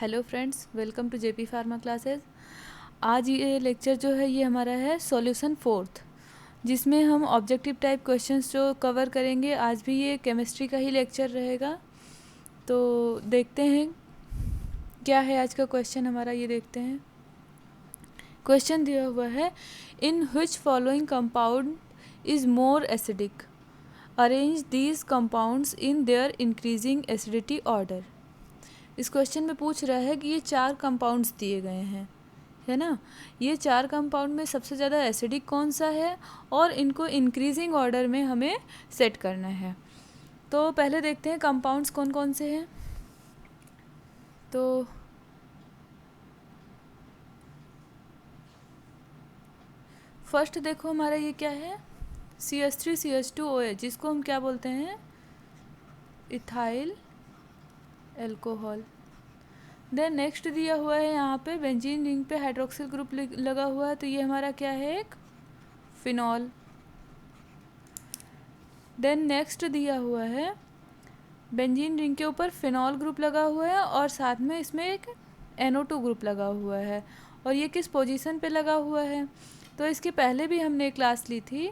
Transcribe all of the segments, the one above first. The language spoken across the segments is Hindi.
Hello friends, welcome to JP Pharma Classes. आज ये लेक्चर जो है ये हमारा है सॉल्यूशन फोर्थ, जिसमें हम ऑब्जेक्टिव टाइप क्वेश्चंस जो कवर करेंगे। आज भी ये केमिस्ट्री का ही लेक्चर रहेगा, तो देखते हैं क्या है आज का क्वेश्चन हमारा। ये देखते हैं, क्वेश्चन दिया हुआ है, in which following compound is more acidic, arrange these compounds in their increasing acidity order. इस क्वेश्चन में पूछ रहा है कि ये 4 कंपाउंड्स दिए गए हैं, है ना। ये 4 कंपाउंड में सबसे ज़्यादा एसिडिक कौन सा है और इनको इंक्रीजिंग ऑर्डर में हमें सेट करना है। तो पहले देखते हैं कंपाउंड्स कौन कौन से हैं। तो फर्स्ट देखो हमारा ये क्या है, CH3CH2OH, जिसको हम क्या बोलते हैं, इथाइल एल्कोहल। देन नेक्स्ट दिया हुआ है यहाँ पे बेंजीन रिंग पे हाइड्रोक्सिल ग्रुप लगा हुआ है, तो ये हमारा क्या है, एक फिनॉल। देन नेक्स्ट दिया हुआ है बेंजीन रिंग के ऊपर फिनॉल ग्रुप लगा हुआ है और साथ में इसमें एक NO2 ग्रुप लगा हुआ है, और ये किस पोजीशन पे लगा हुआ है। तो इसके पहले भी हमने क्लास ली थी,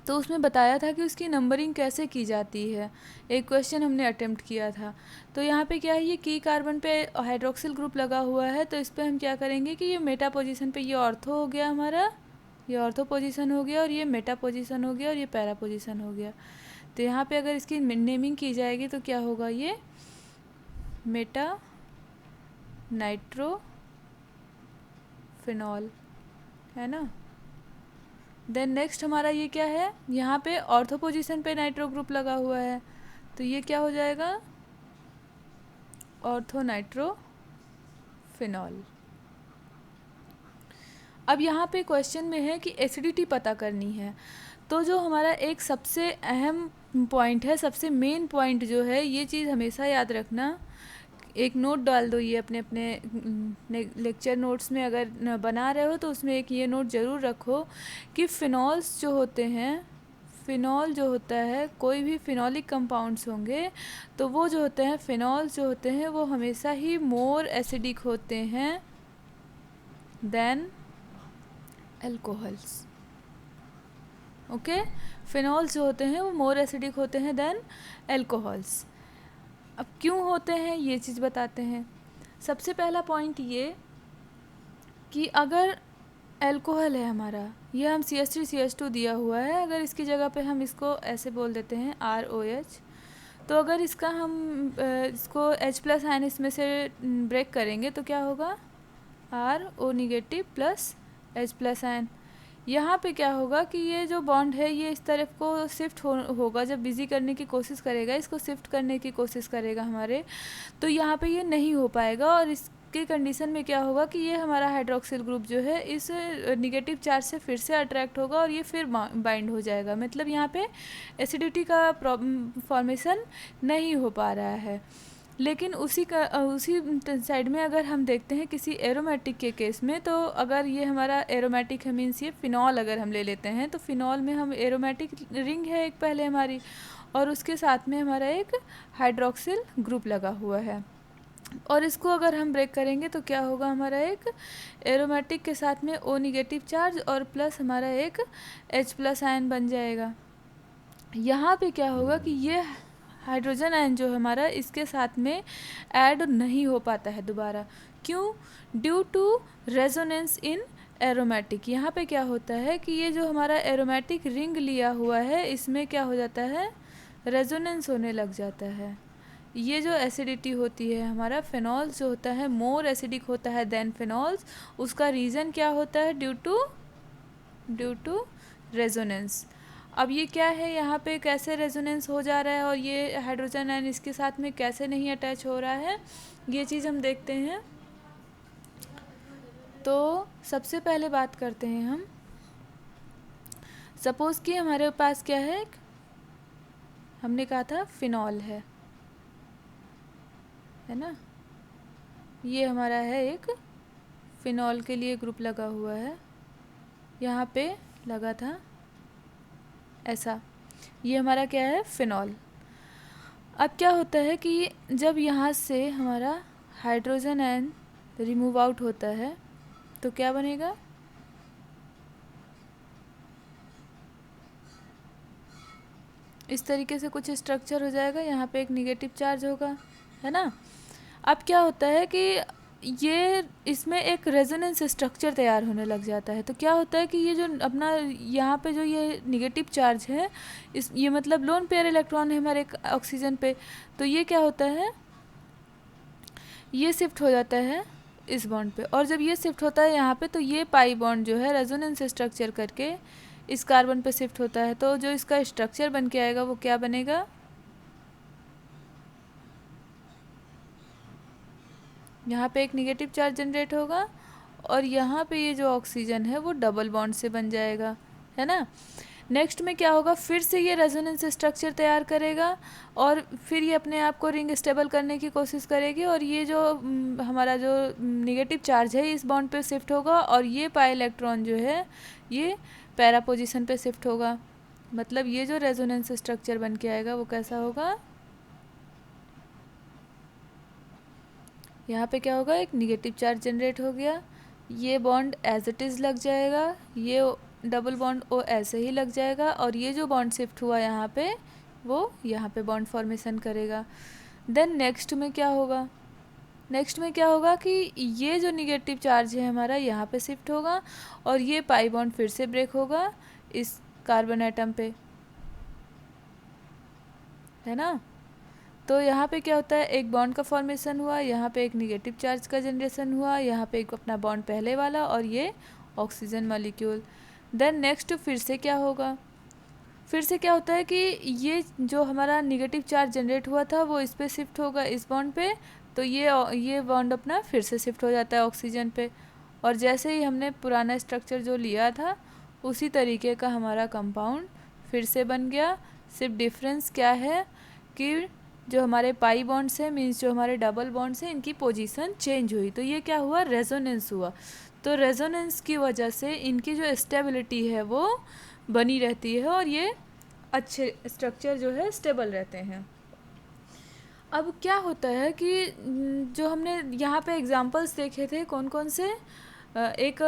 तो उसमें बताया था कि उसकी नंबरिंग कैसे की जाती है। एक क्वेश्चन हमने अटेम्प्ट किया था। तो यहाँ पे क्या है, ये की कार्बन पे हाइड्रोक्सिल ग्रुप लगा हुआ है, तो इस पर हम क्या करेंगे कि ये मेटा पोजीशन पे, ये ऑर्थो हो गया हमारा, ये ऑर्थो पोजीशन हो गया, और ये मेटा पोजीशन हो गया, और ये पैरा पोजीशन हो गया। तो यहाँ पे अगर इसकी नेमिंग की जाएगी तो क्या होगा, ये मेटा नाइट्रो फिनॉल, है ना। देन नेक्स्ट हमारा ये क्या है, यहाँ पे ऑर्थो पोजीशन पे नाइट्रो ग्रुप लगा हुआ है, तो ये क्या हो जाएगा, ऑर्थो नाइट्रो फिनॉल। अब यहाँ पे क्वेश्चन में है कि एसिडिटी पता करनी है, तो जो हमारा एक सबसे अहम पॉइंट है, सबसे मेन पॉइंट जो है, ये चीज़ हमेशा याद रखना। एक नोट डाल दो ये अपने अपने लेक्चर नोट्स में, अगर बना रहे हो तो उसमें एक ये नोट ज़रूर रखो कि फिनॉल्स जो होते हैं, फिनॉल जो होता है, कोई भी फिनॉलिक कंपाउंड्स होंगे तो वो जो होते हैं, फिनॉल्स जो होते हैं वो हमेशा ही मोर एसिडिक होते हैं देन एल्कोहल्स। ओके, फिनॉल्स जो होते हैं वो मोर एसिडिक होते हैं देन एल्कोहल्स। अब क्यों होते हैं ये चीज़ बताते हैं। सबसे पहला पॉइंट ये कि अगर एल्कोहल है हमारा, ये हम CH3CH2 दिया हुआ है, अगर इसकी जगह पे हम इसको ऐसे बोल देते हैं ROH, तो अगर इसका हम इसको H+ आयन इसमें से ब्रेक करेंगे तो क्या होगा, RO negative plus H+ ion. यहाँ पे क्या होगा कि ये जो बॉन्ड है ये इस तरफ को शिफ्ट होगा, जब बिजी करने की कोशिश करेगा, इसको शिफ्ट करने की कोशिश करेगा हमारे, तो यहाँ पे ये नहीं हो पाएगा, और इसके कंडीशन में क्या होगा कि ये हमारा हाइड्रोक्सिल ग्रुप जो है इस निगेटिव चार्ज से फिर से अट्रैक्ट होगा और ये फिर बाइंड हो जाएगा। मतलब यहाँ पे एसिडिटी का फॉर्मेशन नहीं हो पा रहा है। लेकिन उसी साइड में अगर हम देखते हैं किसी एरोमेटिक के केस में, तो अगर ये हमारा एरोमेटिक है, मीन्स ये फिनॉल अगर हम ले लेते हैं, तो फिनॉल में हम एरोमेटिक रिंग है एक पहले हमारी, और उसके साथ में हमारा एक हाइड्रोक्सिल ग्रुप लगा हुआ है, और इसको अगर हम ब्रेक करेंगे तो क्या होगा, हमारा एक एरोमेटिक के साथ में O नेगेटिव चार्ज और प्लस हमारा एक H+ आयन बन जाएगा। यहाँ पे क्या होगा कि ये हाइड्रोजन आयन जो हमारा इसके साथ में ऐड नहीं हो पाता है दोबारा। क्यों? Due to resonance in aromatic. यहाँ पे क्या होता है कि ये जो हमारा एरोमेटिक रिंग लिया हुआ है, इसमें क्या हो जाता है, रेजोनेंस होने लग जाता है। ये जो एसिडिटी होती है, हमारा फिनॉल्स जो होता है मोर एसिडिक होता है देन फिनॉल्स, उसका रीज़न क्या होता है, ड्यू टू रेजोनेंस। अब ये क्या है, यहाँ पे कैसे रेजोनेंस हो जा रहा है और ये हाइड्रोजन आयन इसके साथ में कैसे नहीं अटैच हो रहा है, ये चीज़ हम देखते हैं। तो सबसे पहले बात करते हैं हम, सपोज़ कि हमारे पास क्या है, हमने कहा था फिनॉल है ना, ये हमारा है एक फिनॉल के लिए ग्रुप लगा हुआ है, यहाँ पे लगा था ऐसा, ये हमारा क्या है, फिनॉल। अब क्या होता है कि जब यहाँ से हमारा हाइड्रोजन आयन रिमूव आउट होता है तो क्या बनेगा, इस तरीके से कुछ स्ट्रक्चर हो जाएगा, यहाँ पे एक निगेटिव चार्ज होगा, है ना। अब क्या होता है कि ये इसमें एक रेजोनेंस स्ट्रक्चर तैयार होने लग जाता है। तो क्या होता है कि ये जो अपना यहाँ पे जो ये निगेटिव चार्ज है, इस ये मतलब लोन पेयर इलेक्ट्रॉन है हमारे ऑक्सीजन पे, तो ये क्या होता है, ये शिफ्ट हो जाता है इस बॉन्ड पे, और जब ये शिफ्ट होता है यहाँ पे तो ये पाई बॉन्ड जो है रेजोनेंस स्ट्रक्चर करके इस कार्बन पे शिफ्ट होता है। तो जो इसका स्ट्रक्चर बन के आएगा वो क्या बनेगा, यहाँ पे एक निगेटिव चार्ज जनरेट होगा और यहाँ पे ये जो ऑक्सीजन है वो डबल बॉन्ड से बन जाएगा, है ना। नेक्स्ट में क्या होगा, फिर से ये रेजोनेंस स्ट्रक्चर तैयार करेगा और फिर ये अपने आप को रिंग स्टेबल करने की कोशिश करेगी, और ये जो हमारा जो निगेटिव चार्ज है इस बॉन्ड पे शिफ्ट होगा और ये पाई इलेक्ट्रॉन जो है ये पैरा पोजीशन पे शिफ्ट होगा। मतलब ये जो रेजोनेंस स्ट्रक्चर बन के आएगा वो कैसा होगा, यहाँ पे क्या होगा, एक निगेटिव चार्ज जनरेट हो गया, ये बॉन्ड एज इट इज़ लग जाएगा, ये डबल बॉन्ड ओ ऐसे ही लग जाएगा, और ये जो बॉन्ड शिफ्ट हुआ यहाँ पे वो यहाँ पे बॉन्ड फॉर्मेशन करेगा। देन नेक्स्ट में क्या होगा, नेक्स्ट में क्या होगा कि ये जो निगेटिव चार्ज है हमारा यहाँ पे शिफ्ट होगा और ये पाई बॉन्ड फिर से ब्रेक होगा इस कार्बन एटम पे, है ना। तो यहाँ पे क्या होता है, एक बॉन्ड का फॉर्मेशन हुआ, यहाँ पे एक निगेटिव चार्ज का जनरेशन हुआ, यहाँ पे एक अपना बॉन्ड पहले वाला और ये ऑक्सीजन मॉलिक्यूल। देन नेक्स्ट फिर से क्या होगा, फिर से क्या होता है कि ये जो हमारा निगेटिव चार्ज जनरेट हुआ था वो इस पे शिफ्ट होगा इस बॉन्ड पे, तो ये बॉन्ड अपना फिर से शिफ्ट हो जाता है ऑक्सीजन पे, और जैसे ही हमने पुराना स्ट्रक्चर जो लिया था उसी तरीके का हमारा कंपाउंड फिर से बन गया। सिर्फ डिफरेंस क्या है कि जो हमारे पाई बॉन्ड्स हैं मीन्स जो हमारे डबल बॉन्ड्स हैं इनकी पोजीशन चेंज हुई, तो ये क्या हुआ, रेजोनेंस हुआ। तो रेजोनेंस की वजह से इनकी जो स्टेबिलिटी है वो बनी रहती है और ये अच्छे स्ट्रक्चर जो है स्टेबल रहते हैं। अब क्या होता है कि जो हमने यहाँ पे एग्जांपल्स देखे थे कौन कौन से, एक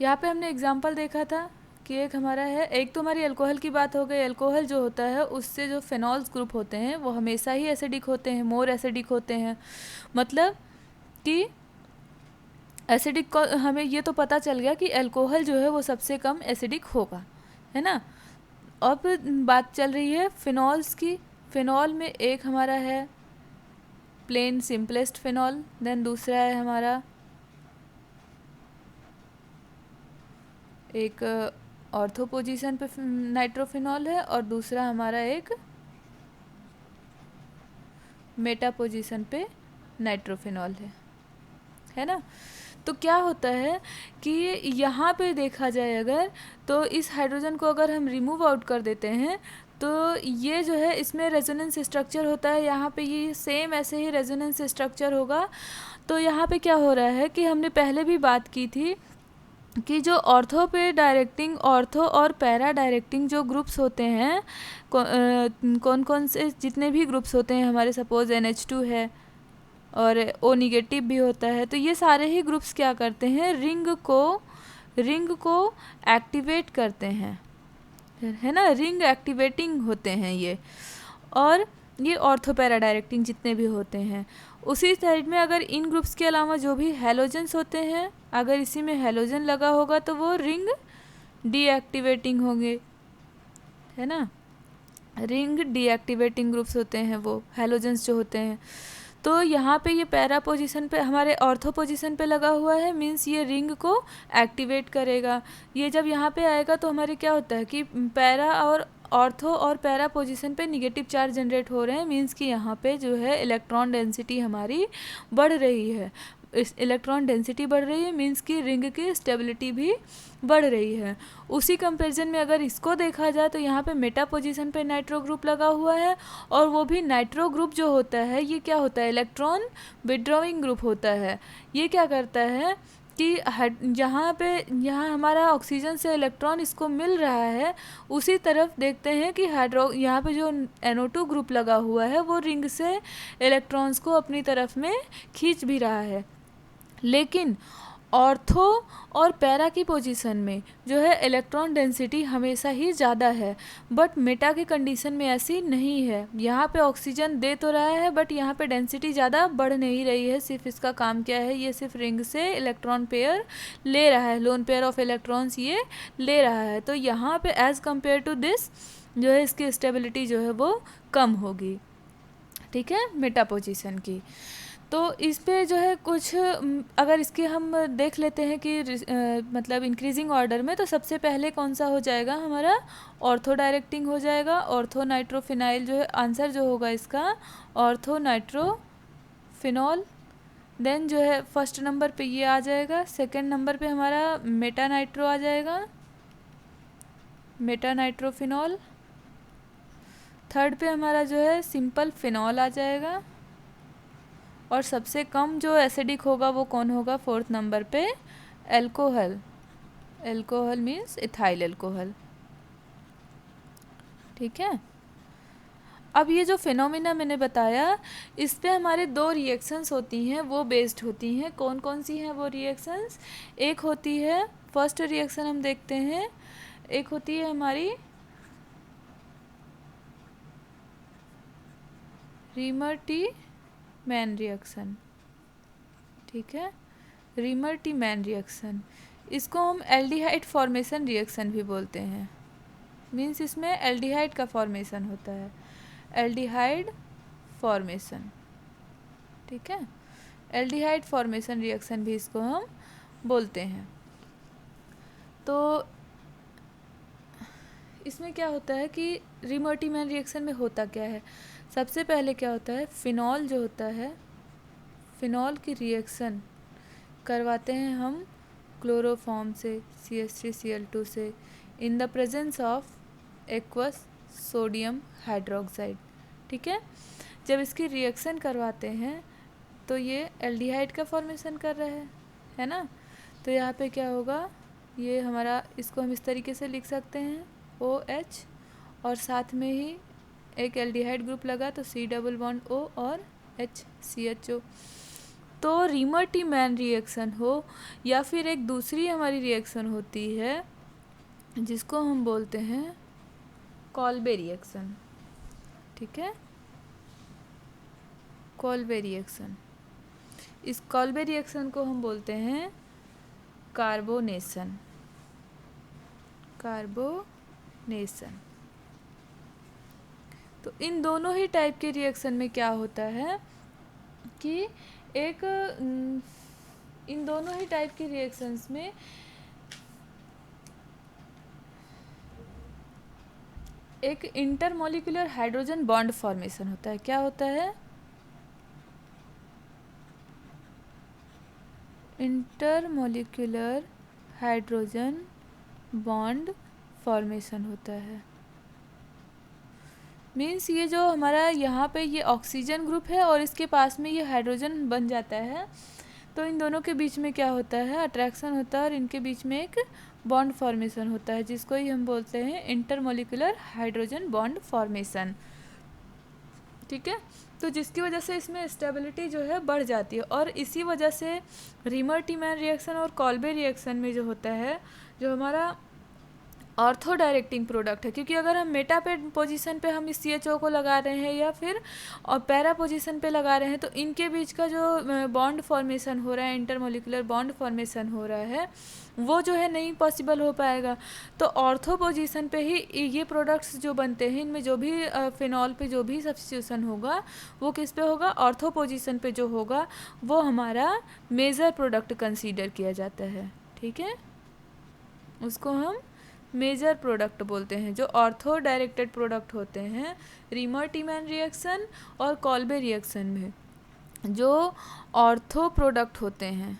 यहाँ पे हमने एग्जांपल देखा था कि एक हमारा है, एक तो हमारी अल्कोहल की बात हो गई। अल्कोहल जो होता है उससे जो फेनॉल्स ग्रुप होते हैं वो हमेशा ही एसिडिक होते हैं, मोर एसिडिक होते हैं। मतलब कि एसिडिक को हमें ये तो पता चल गया कि अल्कोहल जो है वो सबसे कम एसिडिक होगा, है ना। अब बात चल रही है फिनॉल्स की। फिनॉल में एक हमारा है प्लेन सिंपलेस्ट फिनॉल, देन दूसरा है हमारा एक ऑर्थो पोजीशन पे नाइट्रोफिनॉल है और दूसरा हमारा एक मेटा पोजीशन पे नाइट्रोफिनॉल है ना। तो क्या होता है कि यहाँ पे देखा जाए अगर, तो इस हाइड्रोजन को अगर हम रिमूव आउट कर देते हैं तो ये जो है इसमें रेजोनेंस स्ट्रक्चर होता है, यहाँ पे ये सेम ऐसे ही रेजोनेंस स्ट्रक्चर होगा। तो यहाँ पे क्या हो रहा है कि हमने पहले भी बात की थी कि जो ऑर्थो पे डायरेक्टिंग, ऑर्थो और पैरा डायरेक्टिंग जो ग्रुप्स होते हैं, कौन कौन से जितने भी ग्रुप्स होते हैं हमारे, सपोज NH2 है और O निगेटिव भी होता है, तो ये सारे ही ग्रुप्स क्या करते हैं, रिंग को एक्टिवेट करते हैं, है ना। रिंग एक्टिवेटिंग होते हैं ये, और ये ऑर्थो पैरा डायरेक्टिंग जितने भी होते हैं। उसी साइड में अगर इन ग्रुप्स के अलावा जो भी हैलोजन्स होते हैं, अगर इसी में हैलोजन लगा होगा तो वो रिंग डीएक्टिवेटिंग होंगे, है ना। रिंग डीएक्टिवेटिंग ग्रुप्स होते हैं वो हैलोजन्स जो होते हैं। तो यहाँ पे ये पैरा पोजीशन पे हमारे ऑर्थो पोजीशन पे लगा हुआ है, मींस ये रिंग को एक्टिवेट करेगा। ये जब यहाँ पे आएगा तो हमारे क्या होता है कि पैरा और ऑर्थो और पैरा पोजीशन पे निगेटिव चार्ज जनरेट हो रहे हैं, मींस कि यहाँ पे जो है इलेक्ट्रॉन डेंसिटी हमारी बढ़ रही है। इस इलेक्ट्रॉन डेंसिटी बढ़ रही है मींस कि रिंग की स्टेबिलिटी भी बढ़ रही है। उसी कंपैरिजन में अगर इसको देखा जाए तो यहाँ पे मेटा पोजीशन पे नाइट्रो ग्रुप लगा हुआ है, और वो भी नाइट्रो ग्रुप जो होता है ये क्या होता है, इलेक्ट्रॉन विड्रॉइंग ग्रुप होता है। ये क्या करता है कि यहाँ हमारा ऑक्सीजन से इलेक्ट्रॉन इसको मिल रहा है, उसी तरफ देखते हैं कि यहाँ पे जो NO2 ग्रुप लगा हुआ है वो रिंग से इलेक्ट्रॉन्स को अपनी तरफ में खींच भी रहा है। लेकिन ऑर्थो और पैरा की पोजीशन में जो है इलेक्ट्रॉन डेंसिटी हमेशा ही ज़्यादा है, बट मेटा की कंडीशन में ऐसी नहीं है। यहाँ पे ऑक्सीजन दे तो रहा है बट यहाँ पे डेंसिटी ज़्यादा बढ़ नहीं रही है। सिर्फ इसका काम क्या है, ये सिर्फ रिंग से इलेक्ट्रॉन पेयर ले रहा है, लोन पेयर ऑफ इलेक्ट्रॉन्स ये ले रहा है। तो यहाँ पे एज़ कम्पेयर टू दिस जो है इसकी स्टेबिलिटी जो है वो कम होगी, ठीक है, मेटा पोजीशन की। तो इस पे जो है कुछ अगर इसके हम देख लेते हैं कि मतलब इंक्रीजिंग ऑर्डर में, तो सबसे पहले कौन सा हो जाएगा हमारा, ऑर्थो डायरेक्टिंग हो जाएगा। ऑर्थो नाइट्रोफिनाइल जो है आंसर जो होगा इसका ऑर्थो नाइट्रोफिनॉल। देन जो है फर्स्ट नंबर पे ये आ जाएगा, सेकंड नंबर पे हमारा मेटा नाइट्रो आ जाएगा, मेटा नाइट्रोफिनॉल। थर्ड पे हमारा जो है सिंपल फिनॉल आ जाएगा, और सबसे कम जो एसिडिक होगा वो कौन होगा, फोर्थ नंबर पे alcohol. Alcohol means ethyl alcohol, ठीक है। अब ये जो फिनोमिना मैंने बताया, इस पे हमारे दो रिएक्शंस होती हैं, वो बेस्ड होती हैं। कौन कौन सी हैं वो रिएक्शंस, एक होती है, फर्स्ट रिएक्शन हम देखते हैं, एक होती है हमारी रीमर-टी-मैन रिएक्शन, ठीक है, रीमर-टी-मैन रिएक्शन। इसको हम एल्डिहाइड फॉर्मेशन रिएक्शन भी बोलते हैं, मीन्स इसमें एल्डिहाइड का फॉर्मेशन होता है, एल्डिहाइड फॉर्मेशन, ठीक है, एल्डिहाइड फॉर्मेशन रिएक्शन भी इसको हम बोलते हैं। तो इसमें क्या होता है कि रीमर-टी-मैन रिएक्शन में होता क्या है, सबसे पहले क्या होता है, फिनॉल जो होता है, फिनॉल की रिएक्शन करवाते हैं हम क्लोरोफॉर्म से, CH3Cl2 से, in the presence of aqueous sodium hydroxide, ठीक है। जब इसकी रिएक्शन करवाते हैं तो ये एल्डिहाइड का फॉर्मेशन कर रहा है ना। तो यहाँ पे क्या होगा, ये हमारा, इसको हम इस तरीके से लिख सकते हैं OH, और साथ में ही एक एल्डिहाइड ग्रुप लगा तो C डबल बॉन्ड O और HCHO। तो रीमर-टी-मैन रिएक्शन हो या फिर एक दूसरी हमारी रिएक्शन होती है जिसको हम बोलते हैं कॉल्बे रिएक्शन, ठीक है, कॉल्बे रिएक्शन। इस कॉल्बे रिएक्शन को हम बोलते हैं कार्बोनेशन, कार्बोनेशन। तो इन दोनों ही टाइप के रिएक्शन में क्या होता है कि इन दोनों ही टाइप के रिएक्शंस में एक इंटरमॉलिक्यूलर हाइड्रोजन बॉन्ड फॉर्मेशन होता है। क्या होता है, इंटरमॉलिक्यूलर हाइड्रोजन बॉन्ड फॉर्मेशन होता है। मीन्स ये जो हमारा यहाँ पे ये ऑक्सीजन ग्रुप है और इसके पास में ये हाइड्रोजन बन जाता है, तो इन दोनों के बीच में क्या होता है, अट्रैक्शन होता है और इनके बीच में एक बॉन्ड फॉर्मेशन होता है, जिसको ही हम बोलते हैं इंटरमॉलिक्यूलर हाइड्रोजन बॉन्ड फॉर्मेशन, ठीक है। तो जिसकी वजह से इसमें स्टेबिलिटी जो है बढ़ जाती है, और इसी वजह से रीमर-टी-मैन रिएक्शन और कॉल्बे रिएक्शन में जो होता है, जो हमारा ऑर्थो डायरेक्टिंग प्रोडक्ट है, क्योंकि अगर हम मेटा पे पोजीशन पे हम इस CHO को लगा रहे हैं या फिर और पैरा पोजीशन पे लगा रहे हैं, तो इनके बीच का जो बॉन्ड फॉर्मेशन हो रहा है, इंटरमॉलिक्यूलर बॉन्ड फॉर्मेशन हो रहा है, वो जो है नहीं पॉसिबल हो पाएगा। तो ऑर्थो पोजीशन पे ही ये प्रोडक्ट्स जो बनते हैं, इनमें जो भी फिनॉल पे जो भी सब्स्टिट्यूशन होगा वो किस पे होगा, ऑर्थो पोजीशन पे जो होगा वो हमारा मेजर प्रोडक्ट कंसीडर किया जाता है, ठीक है, उसको हम मेजर प्रोडक्ट बोलते हैं। जो ऑर्थो डायरेक्टेड प्रोडक्ट होते हैं रीमर-टी-मैन रिएक्शन और कॉल्बे रिएक्शन में, जो ऑर्थो प्रोडक्ट होते हैं,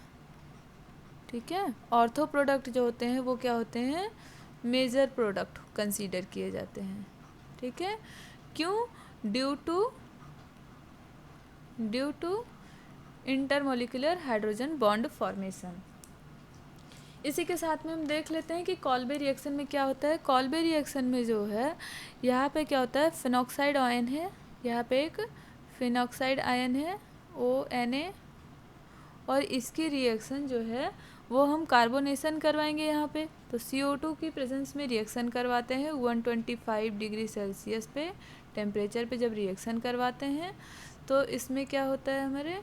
ठीक है, ऑर्थो प्रोडक्ट जो होते हैं वो क्या होते हैं, मेजर प्रोडक्ट कंसीडर किए जाते हैं, ठीक है। क्यों, due to intermolecular hydrogen bond formation, इसी के साथ में हम देख लेते हैं कि कॉल्बे रिएक्शन में क्या होता है। कॉल्बे रिएक्शन में जो है यहाँ पे क्या होता है, फिनॉक्साइड आयन है, यहाँ पे एक फिनॉक्साइड आयन है ONA, और इसकी रिएक्शन जो है वो हम कार्बोनेशन करवाएंगे यहाँ पे। तो CO2 की प्रेजेंस में रिएक्शन करवाते हैं 125 डिग्री सेल्सियस पे टेम्परेचर पे जब रिएक्शन करवाते हैं तो इसमें क्या होता है हमारे,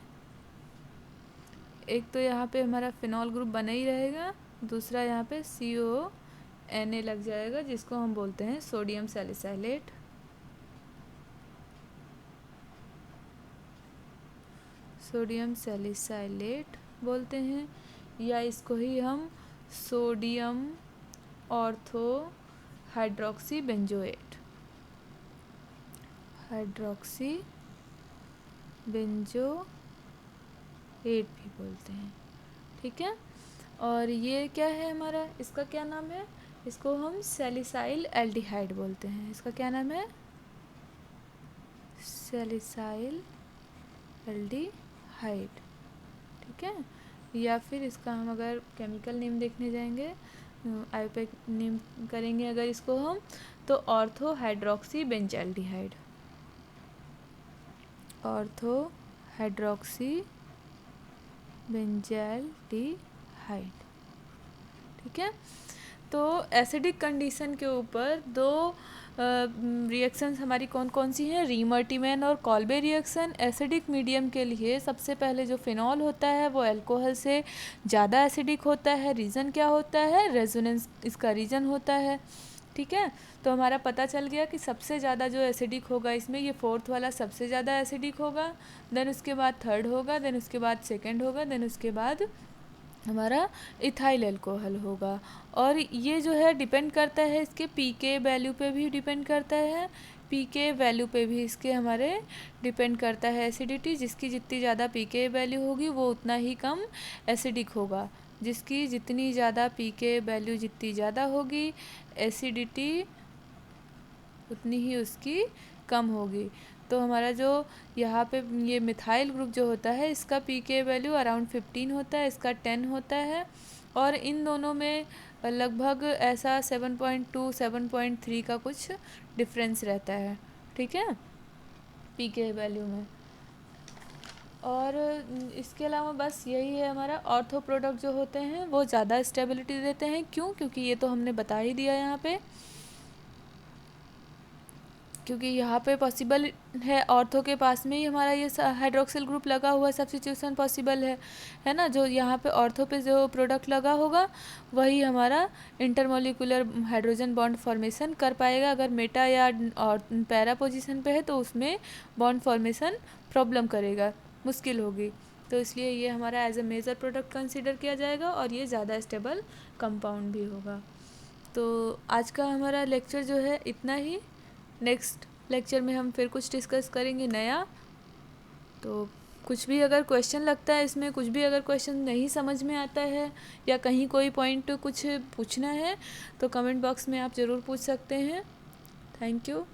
एक तो यहाँ पे हमारा फिनॉल ग्रुप बना ही रहेगा, दूसरा यहाँ पे CONA लग जाएगा जिसको हम बोलते हैं सोडियम सैलिसाइलेट। सोडियम सैलिसाइलेट बोलते हैं, या इसको ही हम sodium ortho hydroxy benzoate, hydroxy benzoate भी बोलते हैं। ठीक है, और ये क्या है हमारा, इसका क्या नाम है, इसको हम सैलिसाइल एल्डिहाइड बोलते हैं। इसका क्या नाम है, सैलिसाइल एल्डिहाइड। ठीक है, या फिर इसका हम अगर केमिकल नेम देखने जाएंगे, आईयूपैक नेम करेंगे अगर इसको हम, तो ortho hydroxy benzaldehyde, ortho hydroxy benzaldehyde. ठीक है, तो एसिडिक कंडीशन के ऊपर दो रिएक्शंस हमारी कौन कौन सी हैं, रीमर्टिमैन और कॉल्बे रिएक्शन। एसिडिक मीडियम के लिए सबसे पहले जो फिनॉल होता है वो अल्कोहल से ज़्यादा एसिडिक होता है। रीज़न क्या होता है, रेजोनेंस इसका रीज़न होता है। ठीक है, तो हमारा पता चल गया कि सबसे ज़्यादा जो एसिडिक होगा इसमें ये फोर्थ वाला सबसे ज़्यादा एसिडिक होगा, देन उसके बाद थर्ड होगा, देन उसके बाद सेकेंड होगा, देन उसके बाद हमारा इथाइल अल्कोहल होगा। और ये जो है डिपेंड करता है इसके पीके वैल्यू पे भी डिपेंड करता है, पीके वैल्यू पे भी इसके हमारे डिपेंड करता है एसिडिटी। जिसकी जितनी ज़्यादा पीके वैल्यू होगी वो उतना ही कम एसिडिक होगा, जिसकी जितनी ज़्यादा पीके वैल्यू जितनी ज़्यादा होगी एसिडिटी उतनी ही उसकी कम होगी। तो हमारा जो यहाँ पे ये मिथाइल ग्रुप जो होता है इसका पीके वैल्यू अराउंड 15 होता है, इसका 10 होता है, और इन दोनों में लगभग ऐसा 7.2 7.3 का कुछ डिफरेंस रहता है। ठीक है, पीके वैल्यू में। और इसके अलावा बस यही है, हमारा ऑर्थो प्रोडक्ट जो होते हैं वो ज़्यादा स्टेबिलिटी देते हैं। क्यों, क्योंकि ये तो हमने बता ही दिया यहाँ पे, क्योंकि यहाँ पे पॉसिबल है ऑर्थो के पास में ही हमारा ये हाइड्रोक्सिल ग्रुप लगा हुआ सब्स्टिट्यूशन पॉसिबल है ना। जो यहाँ पे ऑर्थो पे जो प्रोडक्ट लगा होगा वही हमारा इंटरमोलिकुलर हाइड्रोजन बॉन्ड फॉर्मेशन कर पाएगा। अगर मेटा या और पैरा पोजीशन पे है तो उसमें बॉन्ड फॉर्मेशन प्रॉब्लम करेगा, मुश्किल होगी। तो इसलिए ये हमारा as a major product consider किया जाएगा और ये ज़्यादा स्टेबल कंपाउंड भी होगा। तो आज का हमारा लेक्चर जो है इतना ही। नेक्स्ट लेक्चर में हम फिर कुछ डिस्कस करेंगे नया। तो कुछ भी अगर क्वेश्चन लगता है इसमें, कुछ भी अगर क्वेश्चन नहीं समझ में आता है या कहीं कोई पॉइंट कुछ पूछना है तो कमेंट बॉक्स में आप ज़रूर पूछ सकते हैं। Thank you.